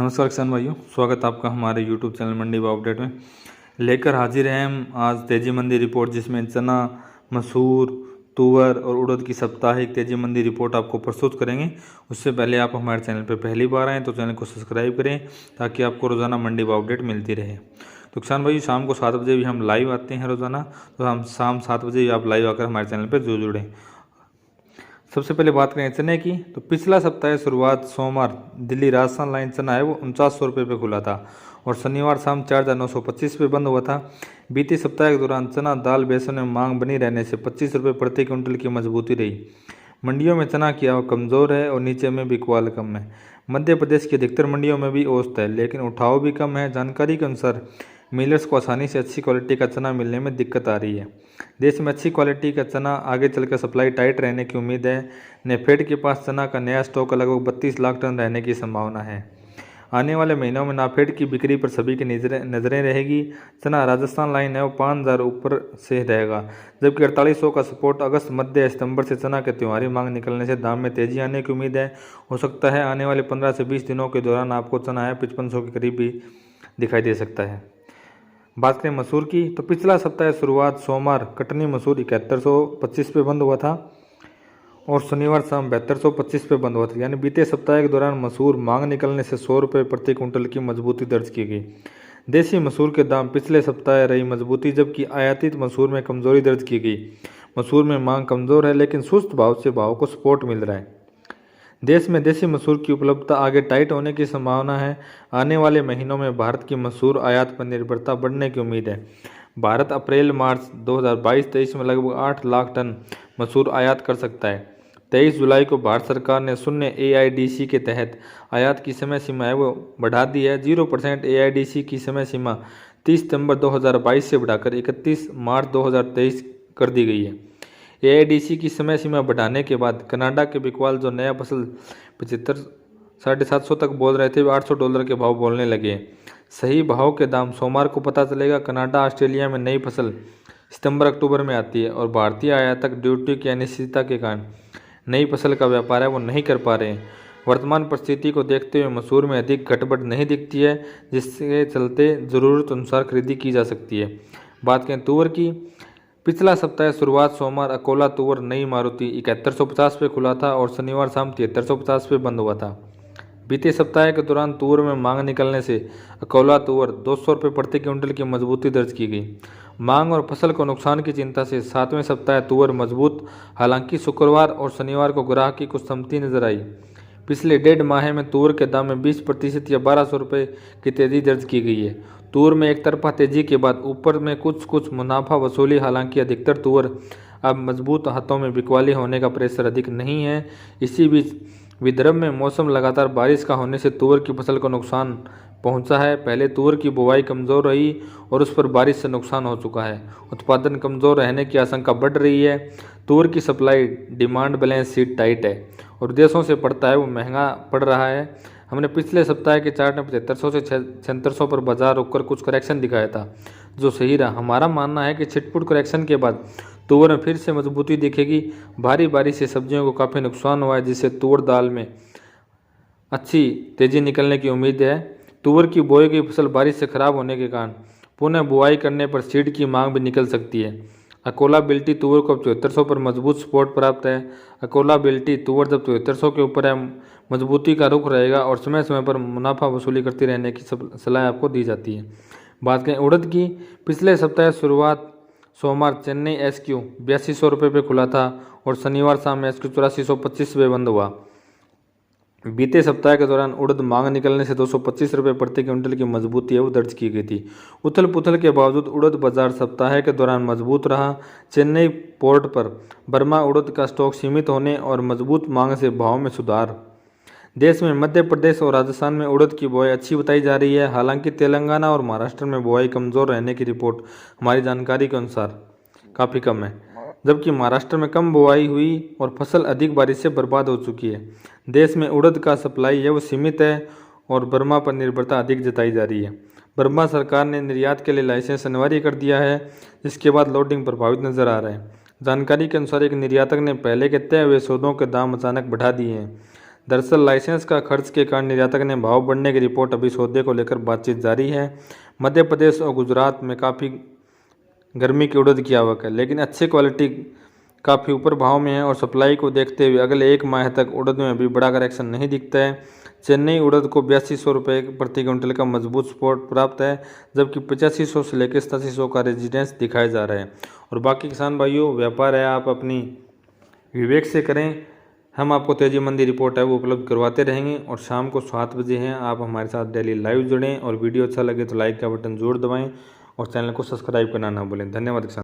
नमस्कार किसान भाइयों, स्वागत है आपका हमारे YouTube चैनल मंडी भाव अपडेट में। लेकर हाजिर हैं हम आज तेजी मंदी रिपोर्ट, जिसमें चना, मसूर, तुअर और उड़द की साप्ताहिक तेजी मंदी रिपोर्ट आपको प्रस्तुत करेंगे। उससे पहले आप हमारे चैनल पर पहली बार आएँ तो चैनल को सब्सक्राइब करें ताकि आपको रोज़ाना मंडी भाव अपडेट मिलती रहे। तो किसान भाई, शाम को 7 बजे भी हम लाइव आते हैं रोज़ाना, तो हम शाम 7 बजे भी आप लाइव आकर हमारे चैनल पर जरूर जुड़ें। सबसे पहले बात करें चने की, तो पिछला सप्ताह शुरुआत सोमवार दिल्ली राजस्थान लाइन चना है वो 4900 रुपये पे खुला था और शनिवार शाम 4925 पे बंद हुआ था। बीते सप्ताह के दौरान चना, दाल, बेसन में मांग बनी रहने से 25 रुपये प्रति क्विंटल की मजबूती रही। मंडियों में चना की आवक कमज़ोर है और नीचे में बिकवाल कम है। मध्य प्रदेश की अधिकतर मंडियों में भी औसत है, लेकिन उठाव भी कम है। जानकारी के अनुसार मिलर्स को आसानी से अच्छी क्वालिटी का चना मिलने में दिक्कत आ रही है। देश में अच्छी क्वालिटी का चना आगे चलकर सप्लाई टाइट रहने की उम्मीद है। नेफेड के पास चना का नया स्टॉक लगभग 32 लाख टन रहने की संभावना है। आने वाले महीनों में नाफेड की बिक्री पर सभी की नज़रें रहेगी। चना राजस्थान लाइन है वो 5000 ऊपर से रहेगा, जबकि 4800 का सपोर्ट। अगस्त मध्य सितंबर से चना के त्योहारी मांग निकलने से दाम में तेजी आने की उम्मीद है। हो सकता है आने वाले 15 से 20 दिनों के दौरान आपको चना है 5500 के करीब भी दिखाई दे सकता है। बात करें मसूर की, तो पिछला सप्ताह शुरुआत सोमवार कटनी मसूर 7125 पे बंद हुआ था और शनिवार शाम 7225 पे बंद हुआ था। यानी बीते सप्ताह के दौरान मसूर मांग निकलने से 100 रुपये प्रति क्विंटल की मजबूती दर्ज की गई। देसी मसूर के दाम पिछले सप्ताह रही मजबूती, जबकि आयातित मसूर में कमजोरी दर्ज की गई। मसूर में मांग कमजोर है, लेकिन सुस्त भाव से भाव को सपोर्ट मिल रहा है। देश में देसी मसूर की उपलब्धता आगे टाइट होने की संभावना है। आने वाले महीनों में भारत की मसूर आयात पर निर्भरता बढ़ने की उम्मीद है। भारत अप्रैल मार्च 2022-23 में लगभग 8 लाख टन मसूर आयात कर सकता है। 23 जुलाई को भारत सरकार ने शून्य AIDC के तहत आयात की समय सीमा है वो बढ़ा दी है। 0% AIDC की समय सीमा 30 सितंबर 2022 से बढ़ाकर 31 मार्च 2023 कर दी गई है। AIDC की समय सीमा बढ़ाने के बाद कनाडा के बिकवाल जो नया फसल 75-750 तक बोल रहे थे, वे $800 के भाव बोलने लगे। सही भाव के दाम सोमवार को पता चलेगा। कनाडा, ऑस्ट्रेलिया में नई फसल सितंबर अक्टूबर में आती है और भारतीय आयातक ड्यूटी की अनिश्चितता के कारण नई फसल का व्यापार है वो नहीं कर पा रहे हैं। वर्तमान परिस्थिति को देखते हुए मसूर में अधिक घटबढ़ नहीं दिखती है, जिसके चलते ज़रूरत अनुसार खरीदी की जा सकती है। बात करें तुअर की, पिछला सप्ताह शुरुआत सोमवार अकोला तुअर नई मारुति 7150 पे खुला था और शनिवार शाम 7350 पे बंद हुआ था। बीते सप्ताह के दौरान तुअर में मांग निकलने से अकोला तुअर 200 रुपये प्रति क्विंटल की मजबूती दर्ज की गई। मांग और फसल को नुकसान की चिंता से 7वें सप्ताह तुअर मजबूत, हालांकि शुक्रवार और शनिवार को ग्राहक की कुछ सम्मति नजर आई। पिछले 1.5 माह में तुअर के दाम में 20% या 1200 रुपये की तेजी दर्ज की गई है। तुअर में एक तरफा तेजी के बाद ऊपर में कुछ मुनाफा वसूली, हालांकि अधिकतर तुअर अब मजबूत हाथों में बिकवाली होने का प्रेशर अधिक नहीं है। इसी बीच विदर्भ में मौसम लगातार बारिश का होने से तुअर की फसल को नुकसान पहुंचा है। पहले तुअर की बुवाई कमज़ोर रही और उस पर बारिश से नुकसान हो चुका है। उत्पादन कमज़ोर रहने की आशंका बढ़ रही है। तुअर की supply demand balance sheet tight है और देशों से पड़ता है वो महंगा पड़ रहा है। हमने पिछले सप्ताह के चार्ट में 7500 से 7600 पर बाजार रुककर कुछ करेक्शन दिखाया था, जो सही रहा। हमारा मानना है कि छिटपुट करेक्शन के बाद तुअर में फिर से मजबूती दिखेगी। भारी बारिश से सब्जियों को काफ़ी नुकसान हुआ है, जिससे तुअर दाल में अच्छी तेज़ी निकलने की उम्मीद है। तुअर की बोई गई फसल बारिश से खराब होने के कारण पुनः बुआई करने पर सीड की मांग भी निकल सकती है। अकोला बिल्टी तुअर को अब 7400 पर मजबूत सपोर्ट प्राप्त है। अकोला बिल्टी तुअर जब 7400 के ऊपर है, मजबूती का रुख रहेगा और समय समय पर मुनाफा वसूली करती रहने की सलाह आपको दी जाती है। बात करें उड़द की, पिछले सप्ताह शुरुआत सोमवार चेन्नई SQ 8200 रुपये पे खुला था और शनिवार शाम SQ 8425 पे बंद हुआ। बीते सप्ताह के दौरान उड़द मांग निकलने से 225 रुपये प्रति क्विंटल की मजबूती है वो दर्ज की गई थी। उथल पुथल के बावजूद उड़द बाजार सप्ताह के दौरान मजबूत रहा। चेन्नई पोर्ट पर बर्मा उड़द का स्टॉक सीमित होने और मजबूत मांग से भाव में सुधार। देश में मध्य प्रदेश और राजस्थान में उड़द की बुआई अच्छी बताई जा रही है, हालांकि तेलंगाना और महाराष्ट्र में बुआई कमज़ोर रहने की रिपोर्ट हमारी जानकारी के अनुसार काफ़ी कम है, जबकि महाराष्ट्र में कम बुआई हुई और फसल अधिक बारिश से बर्बाद हो चुकी है। देश में उड़द का सप्लाई है वो सीमित है और बर्मा पर निर्भरता अधिक जताई जा रही है। बर्मा सरकार ने निर्यात के लिए लाइसेंस अनिवार्य कर दिया है, जिसके बाद लोडिंग प्रभावित नजर आ रहा है। जानकारी के अनुसार एक निर्यातक ने पहले के तय हुए सौदों के दाम अचानक बढ़ा दिए हैं, दरअसल लाइसेंस का खर्च के कारण निर्यातक ने भाव बढ़ने की रिपोर्ट। अभी सौदे को लेकर बातचीत जारी है। मध्य प्रदेश और गुजरात में काफ़ी गर्मी की उड़द की आवक है, लेकिन अच्छी क्वालिटी काफ़ी ऊपर भाव में है और सप्लाई को देखते हुए अगले 1 माह तक उड़द में अभी बड़ा करेक्शन नहीं दिखता है। चेन्नई उड़द को 8200 रुपये प्रति क्विंटल का मजबूत सपोर्ट प्राप्त है, जबकि 8500 से लेकर 8700 का रेजिडेंस दिखाया जा रहा है। और बाकी किसान भाइयों, व्यापार है, आप अपनी विवेक से करें। हम आपको तेजी मंदी रिपोर्ट है वो उपलब्ध करवाते रहेंगे और शाम को 7 बजे हैं। आप हमारे साथ डेली लाइव जुड़ें और वीडियो अच्छा लगे तो लाइक का बटन जरूर दबाएं और चैनल को सब्सक्राइब करना ना भूलें। धन्यवाद किसान।